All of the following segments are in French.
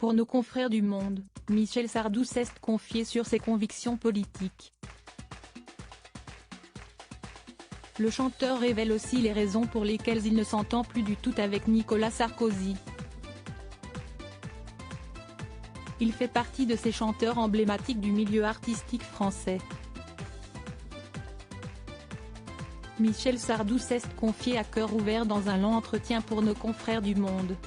Pour nos confrères du Monde, Michel Sardou s'est confié sur ses convictions politiques. Le chanteur révèle aussi les raisons pour lesquelles il ne s'entend plus du tout avec Nicolas Sarkozy. Il fait partie de ces chanteurs emblématiques du milieu artistique français. Michel Sardou s'est confié à cœur ouvert dans un long entretien pour nos confrères du Monde.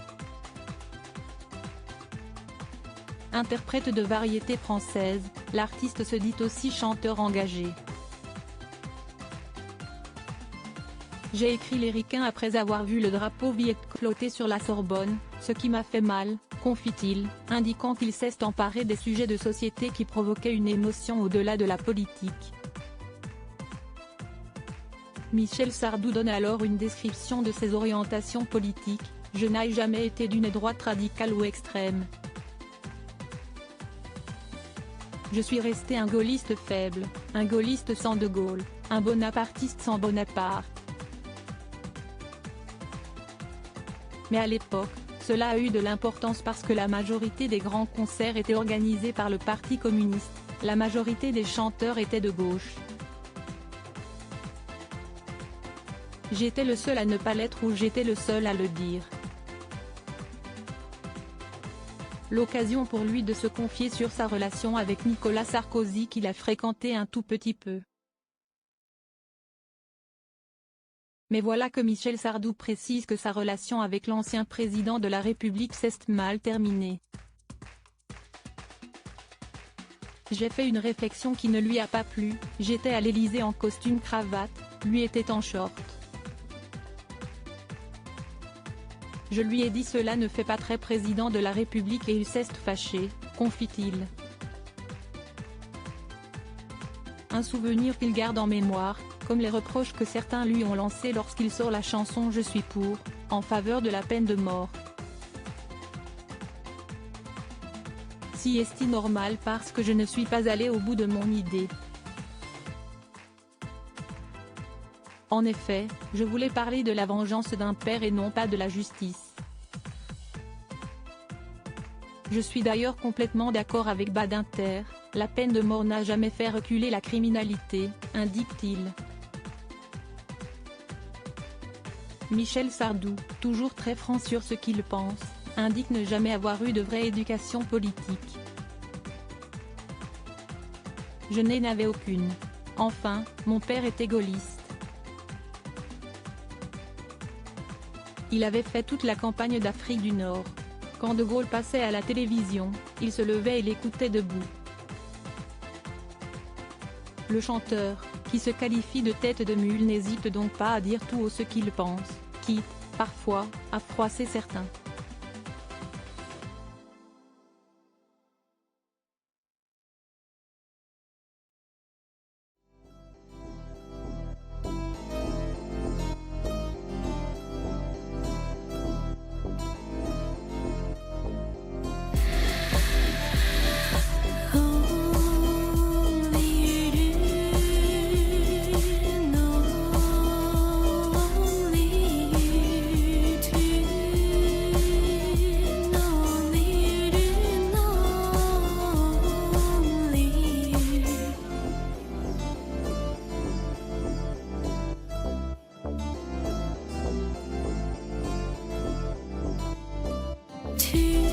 Interprète de variété française, l'artiste se dit aussi chanteur engagé. J'ai écrit les ricains après avoir vu le drapeau viet flotter sur la Sorbonne, ce qui m'a fait mal, confie-t-il, indiquant qu'il s'est emparé des sujets de société qui provoquaient une émotion au-delà de la politique. Michel Sardou donne alors une description de ses orientations politiques: « Je n'ai jamais été d'une droite radicale ou extrême. Je suis resté un gaulliste faible, un gaulliste sans De Gaulle, un bonapartiste sans Bonaparte. Mais à l'époque, cela a eu de l'importance parce que la majorité des grands concerts étaient organisés par le Parti communiste, la majorité des chanteurs étaient de gauche. J'étais le seul à ne pas l'être ou j'étais le seul à le dire. » L'occasion pour lui de se confier sur sa relation avec Nicolas Sarkozy qu'il a fréquenté un tout petit peu. Mais voilà que Michel Sardou précise que sa relation avec l'ancien président de la République s'est mal terminée. « J'ai fait une réflexion qui ne lui a pas plu, j'étais à l'Élysée en costume cravate, lui était en short. Je lui ai dit cela ne fait pas très président de la République et il s'est fâché, confie-t-il. Un souvenir qu'il garde en mémoire, comme les reproches que certains lui ont lancés lorsqu'il sort la chanson Je suis pour, en faveur de la peine de mort. Si est-il normal parce que je ne suis pas allé au bout de mon idée. En effet, je voulais parler de la vengeance d'un père et non pas de la justice. Je suis d'ailleurs complètement d'accord avec Badinter, la peine de mort n'a jamais fait reculer la criminalité, indique-t-il. Michel Sardou, toujours très franc sur ce qu'il pense, indique ne jamais avoir eu de vraie éducation politique. Je n'en avais aucune. Enfin, mon père était gaulliste. Il avait fait toute la campagne d'Afrique du Nord. Quand De Gaulle passait à la télévision, il se levait et l'écoutait debout. Le chanteur, qui se qualifie de tête de mule n'hésite donc pas à dire tout ce qu'il pense, quitte, parfois, à froisser certains. To